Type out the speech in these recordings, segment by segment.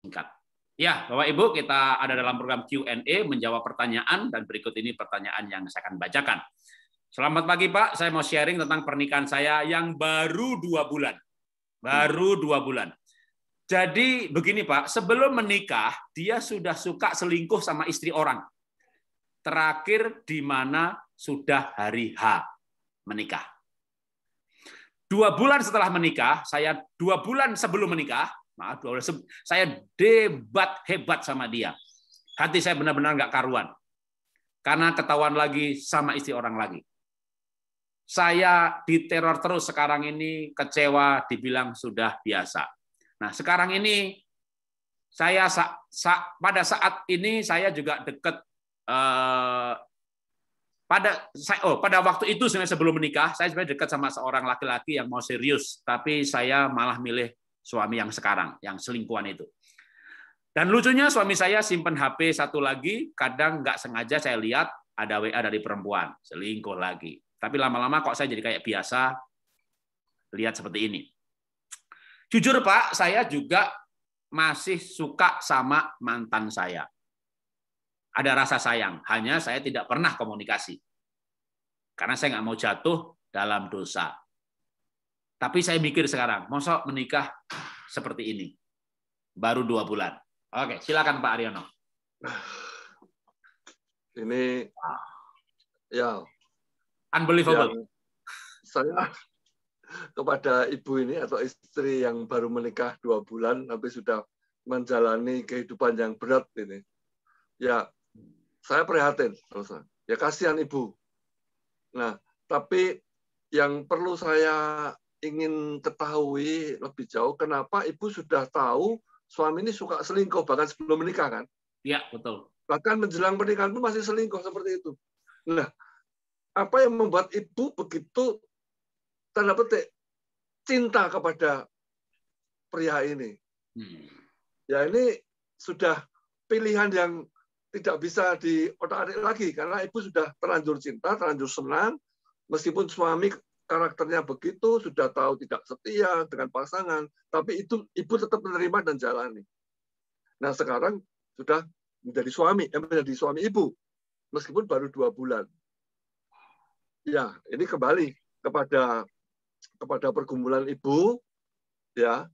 singkat. Ya, Bapak Ibu, kita ada dalam program Q&A menjawab pertanyaan, dan berikut ini pertanyaan yang saya akan bacakan. Selamat pagi Pak, saya mau sharing tentang pernikahan saya yang baru 2 bulan. Baru 2 bulan. Jadi begini Pak, sebelum menikah dia sudah suka selingkuh sama istri orang. Terakhir di mana sudah hari H menikah. 2 bulan setelah menikah, saya 2 bulan sebelum menikah, saya debat hebat sama dia. Hati saya benar-benar nggak karuan. Karena ketahuan lagi sama istri orang lagi. Saya diteror terus sekarang ini, kecewa, dibilang sudah biasa. Nah, sekarang ini saya pada saat ini saya juga dekat pada waktu itu sebenarnya sebelum menikah, saya sebenarnya dekat sama seorang laki-laki yang mau serius, tapi saya malah milih suami yang sekarang, yang selingkuhan itu. Dan lucunya suami saya simpen HP satu lagi, kadang nggak sengaja saya lihat ada WA dari perempuan, selingkuh lagi. Tapi lama-lama kok saya jadi kayak biasa lihat seperti ini. Jujur Pak, saya juga masih suka sama mantan saya. Ada rasa sayang, hanya saya tidak pernah komunikasi. Karena saya nggak mau jatuh dalam dosa. Tapi saya mikir sekarang, mosok menikah seperti ini. Baru 2 bulan. Oke, silakan Pak Aryono. Ini ya unbelievable. Saya kepada ibu ini atau istri yang baru menikah 2 bulan, tapi sudah menjalani kehidupan yang berat ini. Ya, saya prihatin. Ya, kasihan ibu. Nah, tapi yang perlu saya ingin ketahui lebih jauh, kenapa ibu sudah tahu suami ini suka selingkuh bahkan sebelum menikah kan? Iya, betul. Bahkan menjelang pernikahan pun masih selingkuh seperti itu. Nah, apa yang membuat ibu begitu tanda petik cinta kepada pria ini? Ya, ini sudah pilihan yang tidak bisa diotak-atik lagi karena ibu sudah terlanjur cinta, terlanjur senang, meskipun suami karakternya begitu, sudah tahu tidak setia dengan pasangan, tapi itu ibu tetap menerima dan jalani. Nah, sekarang sudah menjadi suami ibu, meskipun baru 2 bulan. Ya, ini kembali kepada pergumulan ibu, ya.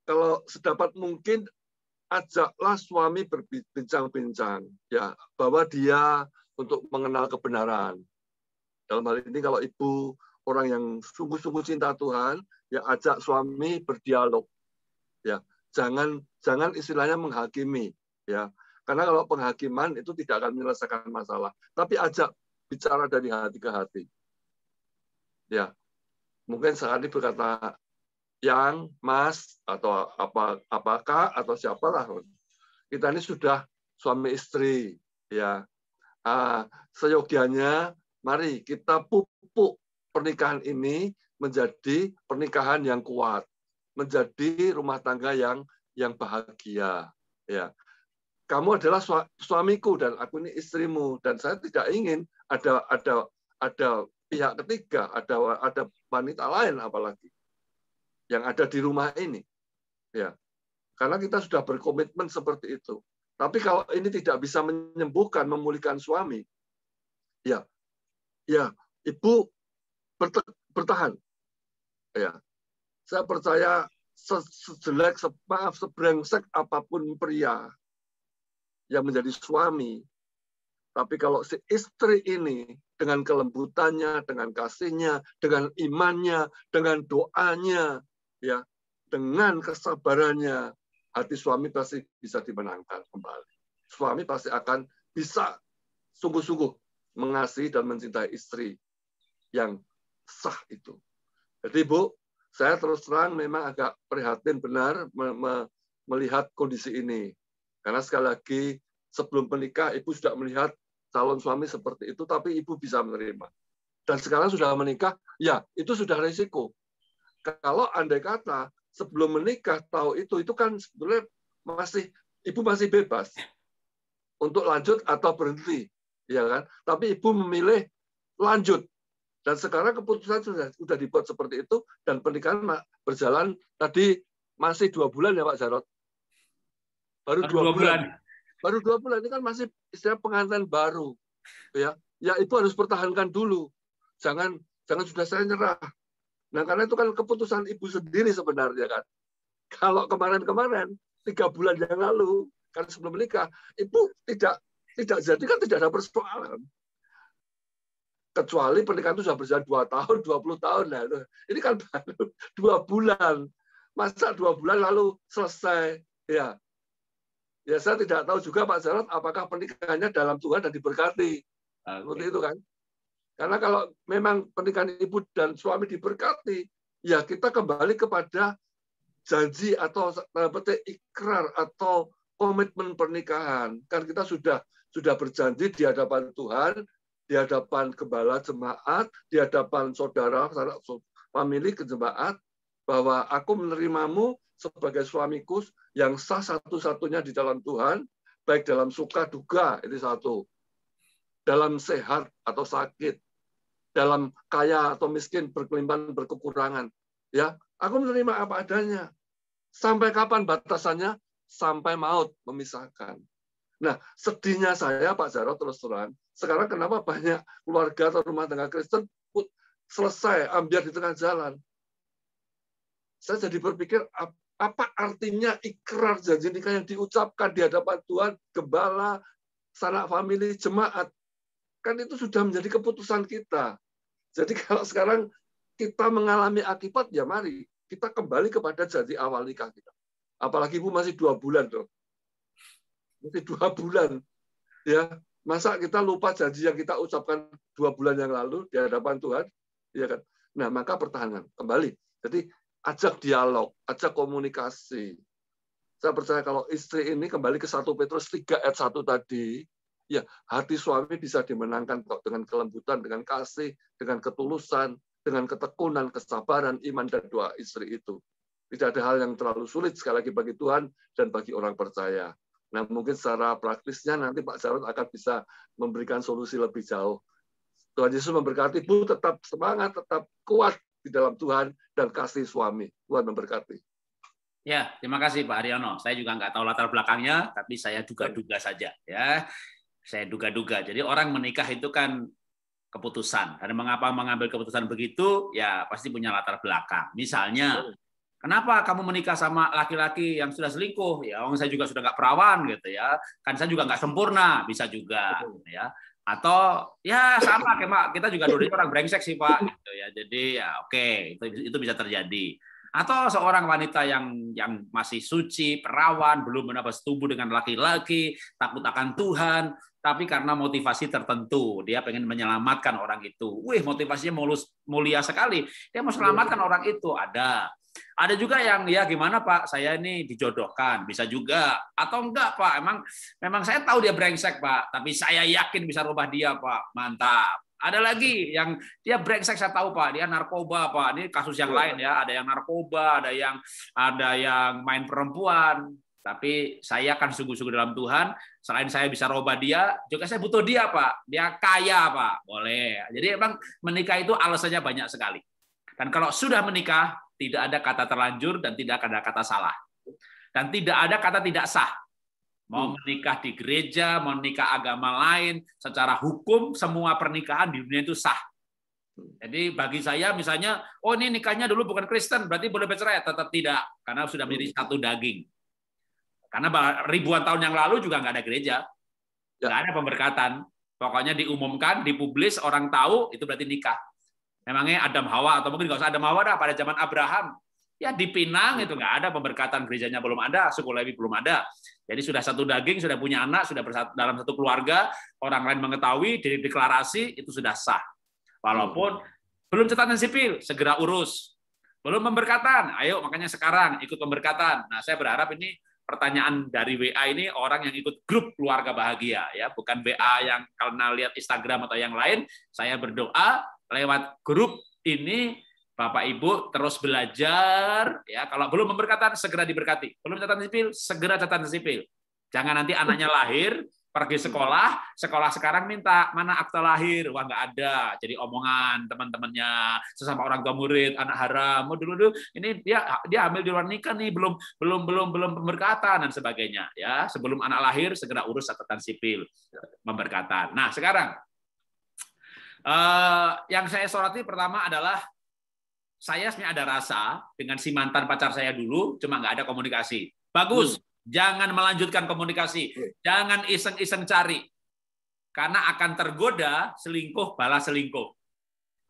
Kalau sedapat mungkin ajaklah suami berbincang-bincang, ya, bahwa dia untuk mengenal kebenaran. Dalam hal ini kalau ibu orang yang sungguh-sungguh cinta Tuhan, ya ajak suami berdialog. Ya, jangan istilahnya menghakimi, ya. Karena kalau penghakiman itu tidak akan menyelesaikan masalah, tapi ajak bicara dari hati ke hati. Ya. Mungkin sekali berkata yang, Mas, atau apakah atau siapalah. Kita ini sudah suami istri, ya. Seyogianya mari kita pupuk pernikahan ini menjadi pernikahan yang kuat, menjadi rumah tangga yang bahagia. Ya, kamu adalah suamiku dan aku ini istrimu, dan saya tidak ingin ada pihak ketiga, ada wanita lain apalagi yang ada di rumah ini. Ya, karena kita sudah berkomitmen seperti itu. Tapi kalau ini tidak bisa menyembuhkan, memulihkan suami, ya, ibu bertahan. Ya, saya percaya sejelek, sebrengsek apapun pria yang menjadi suami, tapi kalau si istri ini dengan kelembutannya, dengan kasihnya, dengan imannya, dengan doanya, ya, dengan kesabarannya, hati suami pasti bisa dimenangkan kembali. Suami pasti akan bisa sungguh-sungguh mengasihi dan mencintai istri yang sah itu. Jadi Bu, saya terus terang memang agak prihatin benar melihat kondisi ini. Karena sekali lagi sebelum menikah Ibu sudah melihat calon suami seperti itu, tapi Ibu bisa menerima. Dan sekarang sudah menikah, ya itu sudah risiko. Kalau andai kata sebelum menikah tahu itu kan sebetulnya Ibu masih bebas untuk lanjut atau berhenti, ya kan? Tapi Ibu memilih lanjut. Dan sekarang keputusan sudah dibuat seperti itu, dan pernikahan berjalan tadi masih 2 bulan ya Pak Jarot. Baru 2 bulan. Baru 2 bulan ini kan masih istilah pengantin baru. Ya, ibu harus pertahankan dulu. Jangan sudah saya nyerah. Nah, karena itu kan keputusan ibu sendiri sebenarnya kan. Kalau kemarin-kemarin 3 bulan yang lalu kan sebelum menikah, ibu tidak jadi kan tidak ada persoalan. Kecuali pernikahan itu sudah berjalan 2 tahun, 20 tahun. Nah, ini kan baru 2 bulan. Masa 2 bulan lalu selesai? Ya, saya tidak tahu juga Pak Jarot apakah pernikahannya dalam Tuhan dan diberkati. Seperti itu kan. Karena kalau memang pernikahan ibu dan suami diberkati, ya kita kembali kepada janji atau ikrar atau komitmen pernikahan. Kan kita sudah berjanji di hadapan Tuhan, di hadapan gembala jemaat, di hadapan saudara, famili ke jemaat, bahwa aku menerimamu sebagai suamiku yang sah satu-satunya di dalam Tuhan, baik dalam suka duka, itu satu. Dalam sehat atau sakit, dalam kaya atau miskin, berkelimpahan, berkekurangan. Ya, aku menerima apa adanya. Sampai kapan batasannya? Sampai maut memisahkan. Nah, sedihnya saya, Pak Jarot, terus terang, sekarang kenapa banyak keluarga atau rumah tangga Kristen selesai, ambil di tengah jalan. Saya jadi berpikir, apa artinya ikrar janji nikah yang diucapkan di hadapan Tuhan, gembala, sanak famili, jemaat. Kan itu sudah menjadi keputusan kita. Jadi kalau sekarang kita mengalami akibat, ya mari kita kembali kepada janji awal nikah kita. Apalagi ibu masih 2 bulan tuh. Masih 2 bulan. Ya, masa kita lupa janji yang kita ucapkan 2 bulan yang lalu di hadapan Tuhan? Ya kan? Nah, maka pertahanan kembali. Jadi ajak dialog, ajak komunikasi. Saya percaya kalau istri ini kembali ke 1 Petrus 3 ayat 1 tadi, ya hati suami bisa dimenangkan kok dengan kelembutan, dengan kasih, dengan ketulusan, dengan ketekunan, kesabaran, iman, dan doa istri itu. Tidak ada hal yang terlalu sulit sekali lagi bagi Tuhan dan bagi orang percaya. Nah, mungkin secara praktisnya nanti Pak Jarot akan bisa memberikan solusi lebih jauh. Tuhan Yesus memberkati, Bu tetap semangat, tetap kuat di dalam Tuhan dan kasih suami. Tuhan memberkati. Ya, terima kasih Pak Haryono. Saya juga nggak tahu latar belakangnya, tapi saya duga-duga saja. Ya, saya duga-duga. Jadi orang menikah itu kan keputusan. Dan mengapa mengambil keputusan begitu? Ya pasti punya latar belakang. Misalnya, kenapa kamu menikah sama laki-laki yang sudah selingkuh? Ya, saya juga sudah nggak perawan gitu ya. Kan saya juga nggak sempurna, bisa juga ya. Atau ya sama kayak kita juga dulu orang brengsek sih Pak gitu ya. Jadi ya oke, itu bisa terjadi. Atau seorang wanita yang masih suci, perawan, belum mendapat setubuh dengan laki-laki, takut akan Tuhan, tapi karena motivasi tertentu, dia pengen menyelamatkan orang itu. Wih, motivasinya mulia sekali. Dia mau selamatkan orang itu. Ada juga yang ya gimana Pak, saya ini dijodohkan, bisa juga. Atau enggak Pak, memang saya tahu dia brengsek Pak, tapi saya yakin bisa rubah dia Pak. Mantap. Ada lagi yang dia brengsek, saya tahu Pak, dia narkoba Pak. Ini kasus yang lain ya, ada yang narkoba, ada yang main perempuan. Tapi saya akan sungguh-sungguh dalam Tuhan. Selain saya bisa rubah dia, juga saya butuh dia Pak. Dia kaya Pak, boleh. Jadi emang menikah itu alasannya banyak sekali. Dan kalau sudah menikah, tidak ada kata terlanjur dan tidak ada kata salah. Dan tidak ada kata tidak sah. Mau menikah di gereja, mau menikah agama lain, secara hukum semua pernikahan di dunia itu sah. Jadi bagi saya misalnya, oh ini nikahnya dulu bukan Kristen, berarti boleh bercerai? Tetap tidak, karena sudah menjadi satu daging. Karena ribuan tahun yang lalu juga nggak ada gereja, nggak ada pemberkatan. Pokoknya diumumkan, dipublis, orang tahu, itu berarti nikah. Memangnya Adam Hawa, atau mungkin nggak usah Adam Hawa dah, pada zaman Abraham. Ya di Pinang itu nggak ada pemberkatan, gerejanya belum ada, suku Lewi belum ada. Jadi sudah satu daging, sudah punya anak, sudah dalam satu keluarga, orang lain mengetahui, deklarasi, itu sudah sah. Walaupun belum catatan sipil, segera urus. Belum pemberkatan, ayo makanya sekarang ikut pemberkatan. Nah saya berharap ini pertanyaan dari WA ini orang yang ikut grup keluarga bahagia, ya bukan WA yang karena lihat Instagram atau yang lain. Saya berdoa lewat grup ini Bapak Ibu terus belajar, ya kalau belum pemberkatan segera diberkati, belum catatan sipil segera catatan sipil. Jangan nanti anaknya lahir Pergi sekolah, sekolah sekarang minta mana akta lahir, wah nggak ada, jadi omongan teman-temannya sesama orang tua murid, anak haram, dulu ini dia hamil di luar nikah nih, belum pemberkatan dan sebagainya, ya sebelum anak lahir segera urus catatan sipil pemberkatan. Nah sekarang yang saya soroti pertama adalah saya sebenarnya ada rasa dengan si mantan pacar saya dulu, cuma nggak ada komunikasi. Bagus. Jangan melanjutkan komunikasi. Jangan iseng-iseng cari. Karena akan tergoda selingkuh balas selingkuh.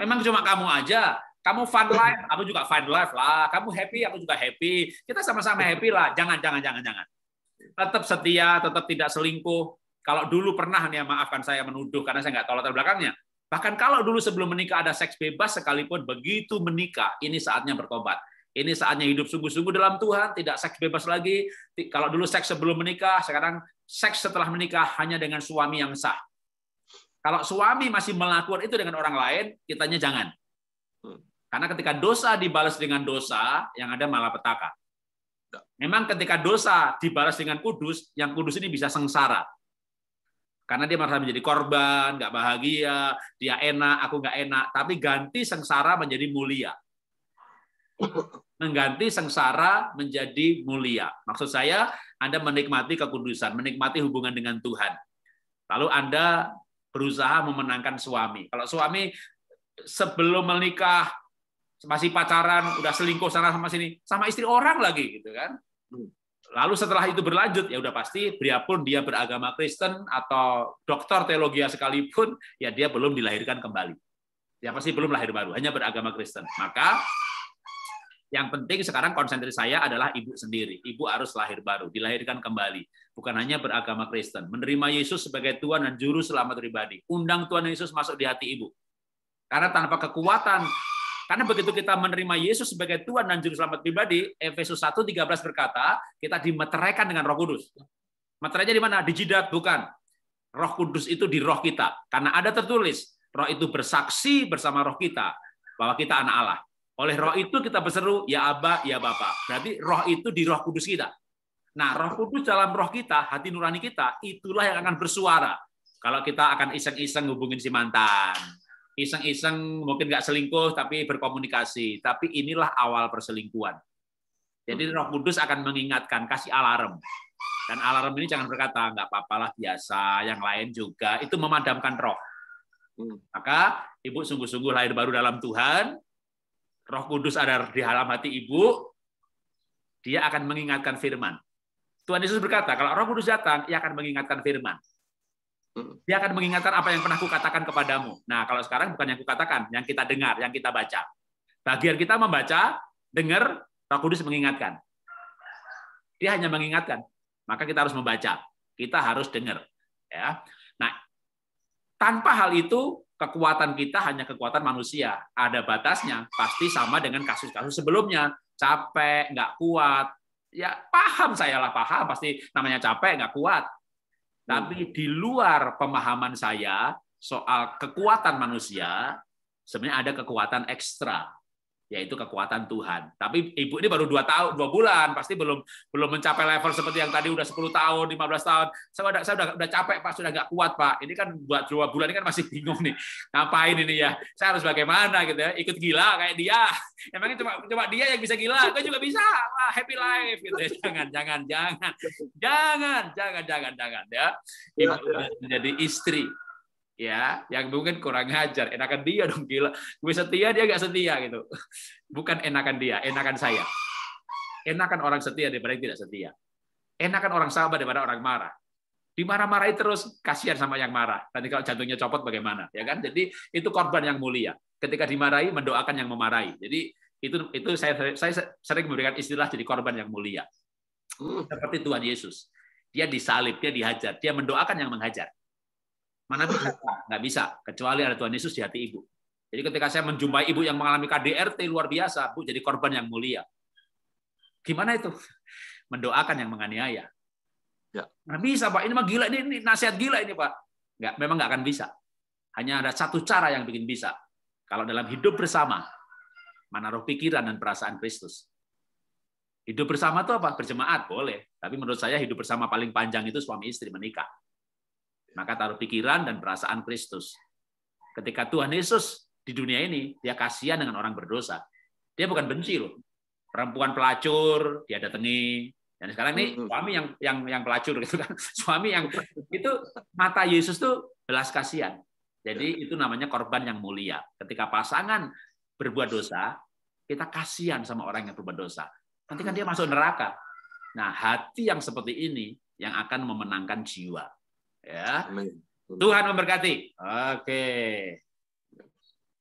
Memang cuma kamu aja. Kamu fun life, aku juga fun life lah. Kamu happy, aku juga happy. Kita sama-sama happy lah. Jangan. Tetap setia, tetap tidak selingkuh. Kalau dulu pernah nih, maafkan saya menuduh karena saya nggak tahu latar belakangnya. Bahkan kalau dulu sebelum menikah ada seks bebas sekalipun, begitu menikah, ini saatnya bertobat. Ini saatnya hidup sungguh-sungguh dalam Tuhan, tidak seks bebas lagi. Kalau dulu seks sebelum menikah, sekarang seks setelah menikah hanya dengan suami yang sah. Kalau suami masih melakukan itu dengan orang lain, kitanya jangan. Karena ketika dosa dibalas dengan dosa, yang ada malapetaka. Memang ketika dosa dibalas dengan kudus, yang kudus ini bisa sengsara. Karena dia merasa menjadi korban, nggak bahagia, dia enak, aku nggak enak. Tapi ganti sengsara menjadi mulia. Mengganti sengsara menjadi mulia. Maksud saya, Anda menikmati kekudusan, menikmati hubungan dengan Tuhan. Lalu Anda berusaha memenangkan suami. Kalau suami sebelum menikah masih pacaran, udah selingkuh sana sama sini, sama istri orang lagi gitu kan. Lalu setelah itu berlanjut, ya udah pasti biarpun dia beragama Kristen atau doktor teologi sekalipun, ya dia belum dilahirkan kembali. Ya pasti belum lahir baru, hanya beragama Kristen. Maka yang penting sekarang konsentrasi saya adalah ibu sendiri. Ibu harus lahir baru, dilahirkan kembali. Bukan hanya beragama Kristen. Menerima Yesus sebagai Tuhan dan Juru Selamat pribadi. Undang Tuhan Yesus masuk di hati ibu. Karena tanpa kekuatan, karena begitu kita menerima Yesus sebagai Tuhan dan Juru Selamat pribadi, Efesus 1:13 berkata, kita dimeteraikan dengan Roh Kudus. Meterainya di mana? Di jidat, bukan. Roh Kudus itu di roh kita. Karena ada tertulis, roh itu bersaksi bersama roh kita bahwa kita anak Allah. Oleh roh itu kita berseru, ya Aba, ya Bapa. Berarti roh itu di roh kudus kita. Nah, roh kudus dalam roh kita, hati nurani kita, itulah yang akan bersuara. Kalau kita akan iseng-iseng hubungin si mantan. Iseng-iseng mungkin nggak selingkuh, tapi berkomunikasi. Tapi inilah awal perselingkuhan. Jadi roh kudus akan mengingatkan, kasih alarm. Dan alarm ini jangan berkata, nggak apa-apalah biasa, yang lain juga. Itu memadamkan roh. Maka ibu sungguh-sungguh lahir baru dalam Tuhan, Roh Kudus ada di dalam hati ibu, dia akan mengingatkan firman. Tuhan Yesus berkata, kalau Roh Kudus datang, ia akan mengingatkan firman. Dia akan mengingatkan apa yang pernah kukatakan kepadamu. Nah, kalau sekarang bukan yang kukatakan, yang kita dengar, yang kita baca. Bagian kita membaca, dengar, Roh Kudus mengingatkan. Dia hanya mengingatkan. Maka kita harus membaca. Kita harus dengar. Ya. Nah, tanpa hal itu, kekuatan kita hanya kekuatan manusia. Ada batasnya. Pasti sama dengan kasus-kasus sebelumnya. Capek, nggak kuat. Ya paham saya lah, paham. Pasti namanya capek, nggak kuat. Tapi di luar pemahaman saya soal kekuatan manusia, sebenarnya ada kekuatan ekstra, yaitu kekuatan Tuhan. Tapi ibu ini baru 2 bulan, pasti belum mencapai level seperti yang tadi udah 10 tahun, 15 tahun. Saya udah capek Pak, sudah nggak kuat Pak. Ini kan buat 2 bulan ini kan masih bingung nih. Ngapain ini ya? Saya harus bagaimana gitu ya? Ikut gila kayak dia. Emangnya cuma dia yang bisa gila? Gue juga bisa. Wah, happy life gitu ya. Jangan ya. Ibu menjadi istri ya, yang mungkin kurang ajar, enakan dia dong, gila. Gue setia, dia nggak setia gitu. Bukan enakan dia, enakan saya. Enakan orang setia daripada yang tidak setia. Enakan orang sabar daripada orang marah. Dimarah-marahi terus, kasihan sama yang marah. Nanti kalau jantungnya copot bagaimana, ya kan? Jadi itu korban yang mulia. Ketika dimarahi, mendoakan yang memarahi. Jadi itu saya sering memberikan istilah jadi korban yang mulia. Seperti Tuhan Yesus. Dia disalib, dia dihajar, dia mendoakan yang menghajar. Mana bisa? Nggak bisa, kecuali ada Tuhan Yesus di hati ibu. Jadi ketika saya menjumpai ibu yang mengalami KDRT luar biasa, Bu jadi korban yang mulia. Gimana itu? Mendoakan yang menganiaya. Ya. Nggak bisa, Pak. Ini mah gila, ini nasihat gila ini, Pak. Memang nggak akan bisa. Hanya ada satu cara yang bikin bisa. Kalau dalam hidup bersama, menaruh pikiran dan perasaan Kristus. Hidup bersama itu apa? Berjemaat, boleh. Tapi menurut saya hidup bersama paling panjang itu suami istri menikah. Maka taruh pikiran dan perasaan Kristus. Ketika Tuhan Yesus di dunia ini, dia kasihan dengan orang berdosa. Dia bukan benci loh. Perempuan pelacur dia datangi. Dan sekarang ini suami yang pelacur gitu kan. Suami yang itu mata Yesus tuh belas kasihan. Jadi itu namanya korban yang mulia. Ketika pasangan berbuat dosa, kita kasihan sama orang yang berbuat dosa. Nanti kan dia masuk neraka. Nah, hati yang seperti ini yang akan memenangkan jiwa. Ya. Tuhan memberkati. Oke.